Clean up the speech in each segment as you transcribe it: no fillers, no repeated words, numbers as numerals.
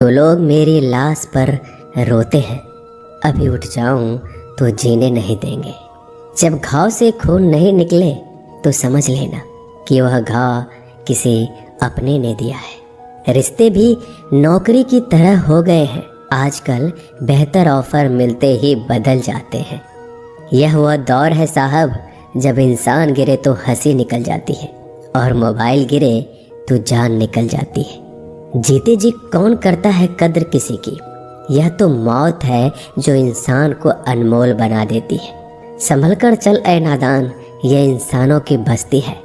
तो लोग मेरी लाश पर रोते हैं, अभी उठ जाऊं तो जीने नहीं देंगे। जब घाव से खून नहीं निकले तो समझ लेना कि वह घाव किसी अपने ने दिया है। रिश्ते भी नौकरी की तरह हो गए हैं, आजकल बेहतर ऑफर मिलते ही बदल जाते हैं। यह वह दौर है साहब जब इंसान गिरे तो हंसी निकल जाती है और मोबाइल गिरे तो जान निकल जाती है। जीते जी कौन करता है कद्र किसी की, यह तो मौत है जो इंसान को अनमोल बना देती है। संभल कर चल ऐ नादान, यह इंसानों की बस्ती है।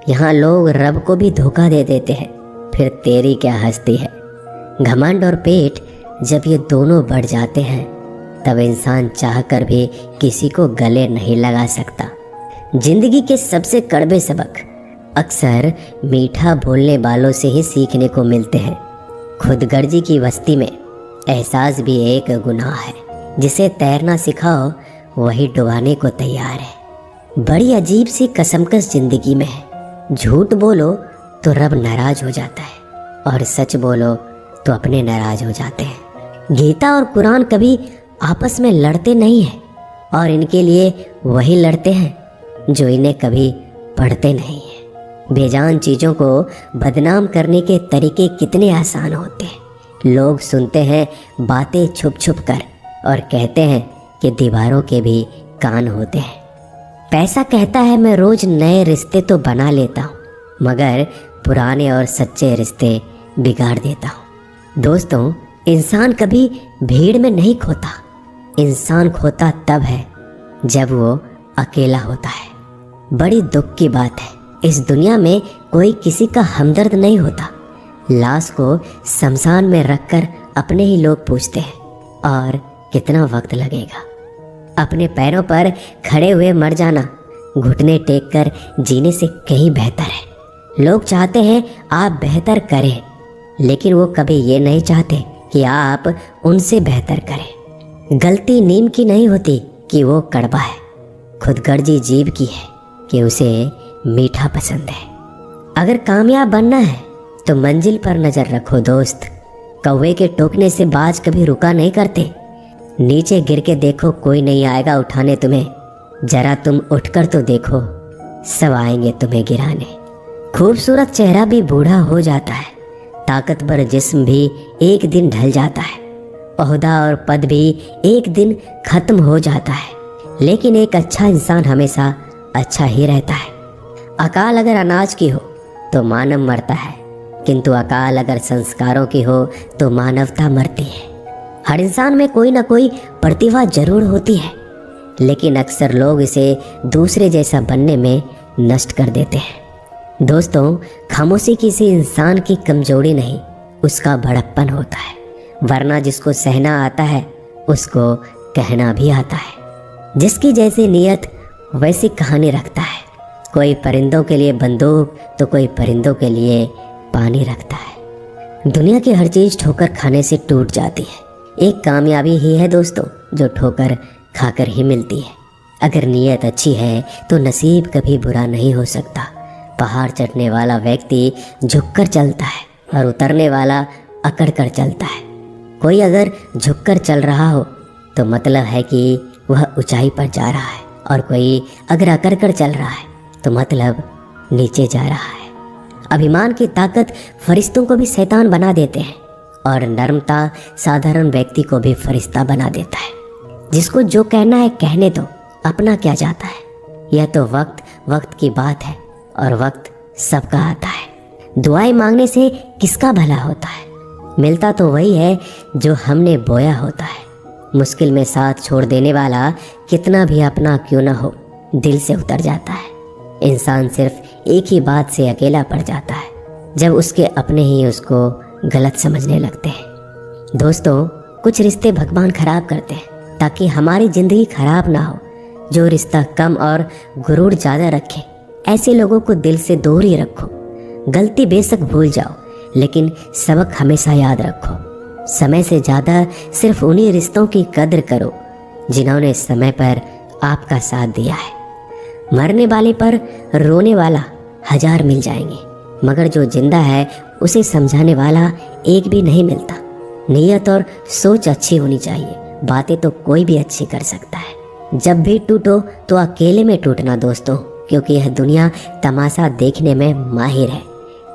यहाँ लोग रब को भी धोखा दे देते हैं, फिर तेरी क्या हस्ती है। घमंड और पेट जब ये दोनों बढ़ जाते हैं तब इंसान चाहकर भी किसी को गले नहीं लगा सकता। जिंदगी के सबसे कड़वे सबक अक्सर मीठा बोलने वालों से ही सीखने को मिलते हैं। खुदगर्जी की बस्ती में एहसास भी एक गुनाह है। जिसे तैरना सिखाओ वही डुबाने को तैयार है। बड़ी अजीब सी कसमकस जिंदगी में है। झूठ बोलो तो रब नाराज हो जाता है और सच बोलो तो अपने नाराज हो जाते हैं। गीता और कुरान कभी आपस में लड़ते नहीं हैं और इनके लिए वही लड़ते हैं जो इन्हें कभी पढ़ते नहीं हैं। बेजान चीज़ों को बदनाम करने के तरीके कितने आसान होते हैं। लोग सुनते हैं बातें छुप छुप कर और कहते हैं कि दीवारों के भी कान होते हैं। पैसा कहता है मैं रोज़ नए रिश्ते तो बना लेता हूँ, मगर पुराने और सच्चे रिश्ते बिगाड़ देता हूँ। दोस्तों, इंसान कभी भीड़ में नहीं खोता। इंसान खोता तब है जब वो अकेला होता है। बड़ी दुख की बात है, इस दुनिया में कोई किसी का हमदर्द नहीं होता। लाश को शमशान में रखकर अपने ही लोग पूछते हैं और कितना वक्त लगेगा। अपने पैरों पर खड़े हुए मर जाना घुटने टेक कर जीने से कहीं बेहतर है। लोग चाहते हैं आप बेहतर करें, लेकिन वो कभी ये नहीं चाहते कि आप उनसे बेहतर करें। गलती नीम की नहीं होती कि वो कड़वा है, खुदगर्जी जीभ की है कि उसे मीठा पसंद है। अगर कामयाब बनना है तो मंजिल पर नज़र रखो दोस्त। कौवे के टोकने से बाज कभी रुका नहीं करते। नीचे गिर के देखो, कोई नहीं आएगा उठाने तुम्हें। जरा तुम उठकर तो देखो, सब आएंगे तुम्हें गिराने। खूबसूरत चेहरा भी बूढ़ा हो जाता है, ताकतवर जिस्म भी एक दिन ढल जाता है, ओहदा और पद भी एक दिन खत्म हो जाता है, लेकिन एक अच्छा इंसान हमेशा अच्छा ही रहता है। अकाल अगर अनाज की हो तो मानव मरता है, किंतु अकाल अगर संस्कारों की हो तो मानवता मरती है। हर इंसान में कोई ना कोई प्रतिभा जरूर होती है, लेकिन अक्सर लोग इसे दूसरे जैसा बनने में नष्ट कर देते हैं। दोस्तों, खामोशी किसी इंसान की कमजोरी नहीं, उसका बड़प्पन होता है। वरना जिसको सहना आता है उसको कहना भी आता है। जिसकी जैसी नीयत वैसी कहानी रखता है। कोई परिंदों के लिए बंदूक तो कोई परिंदों के लिए पानी रखता है। दुनिया की हर चीज़ ठोकर खाने से टूट जाती है। एक कामयाबी ही है दोस्तों जो ठोकर खाकर ही मिलती है। अगर नीयत अच्छी है तो नसीब कभी बुरा नहीं हो सकता। पहाड़ चढ़ने वाला व्यक्ति झुककर चलता है और उतरने वाला अकड़ कर चलता है। कोई अगर झुककर चल रहा हो तो मतलब है कि वह ऊंचाई पर जा रहा है, और कोई अगर अकड़ कर चल रहा है तो मतलब नीचे जा रहा है। अभिमान की ताकत फरिश्तों को भी शैतान बना देते हैं, और नर्मता साधारण व्यक्ति को भी फरिश्ता बना देता है। जिसको जो कहना है कहने दो, अपना क्या जाता है। यह तो वक्त की बात है, और वक्त सबका आता है। दुआएं मांगने से किसका भला होता है? मिलता तो वही है जो हमने बोया होता है। मुश्किल में साथ छोड़ देने वाला कितना भी अपना क्यों ना हो, दिल से उतर जाता है। इंसान सिर्फ एक ही बात से अकेला पड़ जाता है, जब उसके अपने ही उसको गलत समझने लगते हैं। दोस्तों, कुछ रिश्ते भगवान खराब करते हैं ताकि हमारी ज़िंदगी खराब ना हो। जो रिश्ता कम और गुरूर ज़्यादा रखे, ऐसे लोगों को दिल से दूर ही रखो। गलती बेशक भूल जाओ, लेकिन सबक हमेशा याद रखो। समय से ज़्यादा सिर्फ उन्हीं रिश्तों की कद्र करो जिन्होंने समय पर आपका साथ दिया है। मरने वाले पर रोने वाला 1000 मिल जाएंगे, मगर जो जिंदा है उसे समझाने वाला एक भी नहीं मिलता। नीयत और सोच अच्छी होनी चाहिए, बातें तो कोई भी अच्छी कर सकता है। जब भी टूटो तो अकेले में टूटना दोस्तों, क्योंकि यह दुनिया तमाशा देखने में माहिर है।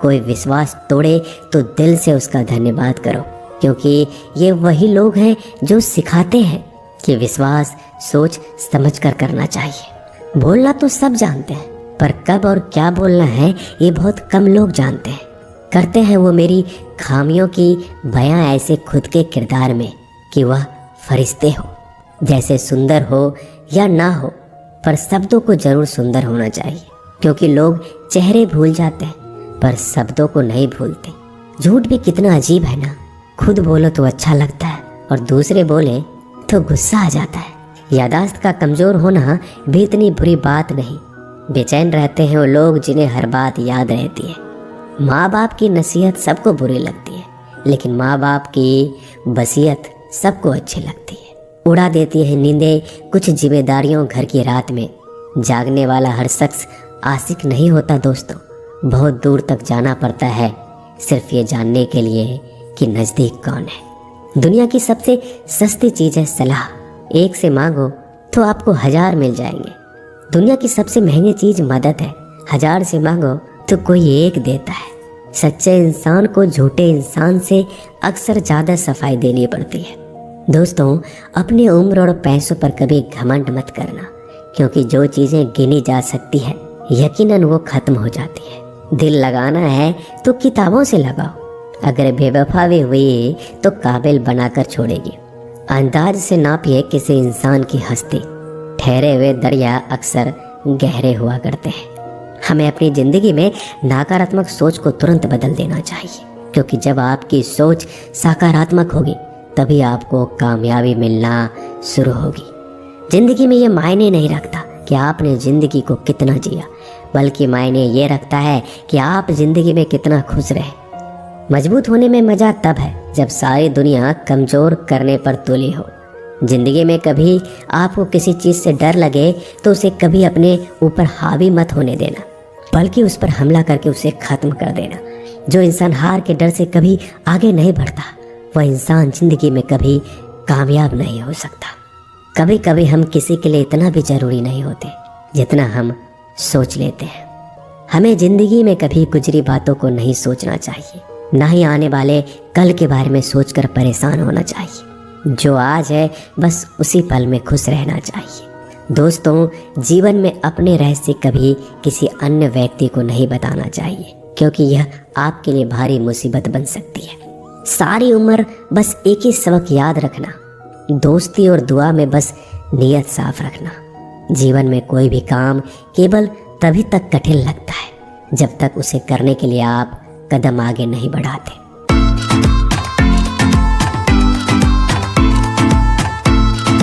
कोई विश्वास तोड़े तो दिल से उसका धन्यवाद करो, क्योंकि ये वही लोग हैं जो सिखाते हैं कि विश्वास सोच समझ कर करना चाहिए। बोलना तो सब जानते हैं, पर कब और क्या बोलना है ये बहुत कम लोग जानते हैं। करते हैं वो मेरी खामियों की बयां ऐसे खुद के किरदार में कि वह फरिश्ते हो। जैसे सुंदर हो या ना हो, पर शब्दों को जरूर सुंदर होना चाहिए, क्योंकि लोग चेहरे भूल जाते हैं पर शब्दों को नहीं भूलते। झूठ भी कितना अजीब है ना, खुद बोलो तो अच्छा लगता है और दूसरे बोले तो गुस्सा आ जाता है। यादाश्त का कमजोर होना भी इतनी बुरी बात नहीं। बेचैन रहते हैं वो लोग जिन्हें हर बात याद रहती है। माँ बाप की नसीहत सबको बुरी लगती है, लेकिन माँ बाप की वसीयत सबको अच्छी लगती है। उड़ा देती है नींदें कुछ जिम्मेदारियों घर की रात में। जागने वाला हर शख्स आशिक नहीं होता दोस्तों, बहुत दूर तक जाना पड़ता है सिर्फ ये जानने के लिए कि नज़दीक कौन है। दुनिया की सबसे सस्ती चीज़ है सलाह, एक से मांगो तो आपको 1000 मिल जाएंगे। दुनिया की सबसे महंगी चीज़ मदद है, 1000 से मांगो तो कोई एक देता है। सच्चे इंसान को झूठे इंसान से अक्सर ज़्यादा सफाई देनी पड़ती है। दोस्तों, अपनी उम्र और पैसों पर कभी घमंड मत करना, क्योंकि जो चीज़ें गिनी जा सकती है यकीनन वो ख़त्म हो जाती है। दिल लगाना है तो किताबों से लगाओ, अगर बेवफा भी हुई तो काबिल बनाकर छोड़ेगी। अंदाज से नापिए किसी इंसान की हस्ती, ठहरे हुए दरिया अक्सर गहरे हुआ करते हैं। हमें अपनी ज़िंदगी में नकारात्मक सोच को तुरंत बदल देना चाहिए, क्योंकि जब आपकी सोच सकारात्मक होगी तभी आपको कामयाबी मिलना शुरू होगी। ज़िंदगी में ये मायने नहीं रखता कि आपने ज़िंदगी को कितना जिया, बल्कि मायने ये रखता है कि आप ज़िंदगी में कितना खुश रहे। मजबूत होने में मज़ा तब है जब सारी दुनिया कमज़ोर करने पर तुली हो। ज़िंदगी में कभी आपको किसी चीज़ से डर लगे तो उसे कभी अपने ऊपर हावी मत होने देना, बल्कि उस पर हमला करके उसे ख़त्म कर देना। जो इंसान हार के डर से कभी आगे नहीं बढ़ता, वह इंसान ज़िंदगी में कभी कामयाब नहीं हो सकता। कभी कभी हम किसी के लिए इतना भी ज़रूरी नहीं होते जितना हम सोच लेते हैं। हमें ज़िंदगी में कभी गुजरी बातों को नहीं सोचना चाहिए, ना ही आने वाले कल के बारे में सोचकर परेशान होना चाहिए। जो आज है बस उसी पल में खुश रहना चाहिए। दोस्तों, जीवन में अपने रहस्य कभी किसी अन्य व्यक्ति को नहीं बताना चाहिए, क्योंकि यह आपके लिए भारी मुसीबत बन सकती है। सारी उम्र बस एक ही सबक याद रखना, दोस्ती और दुआ में बस नीयत साफ रखना। जीवन में कोई भी काम केवल तभी तक कठिन लगता है जब तक उसे करने के लिए आप कदम आगे नहीं बढ़ाते।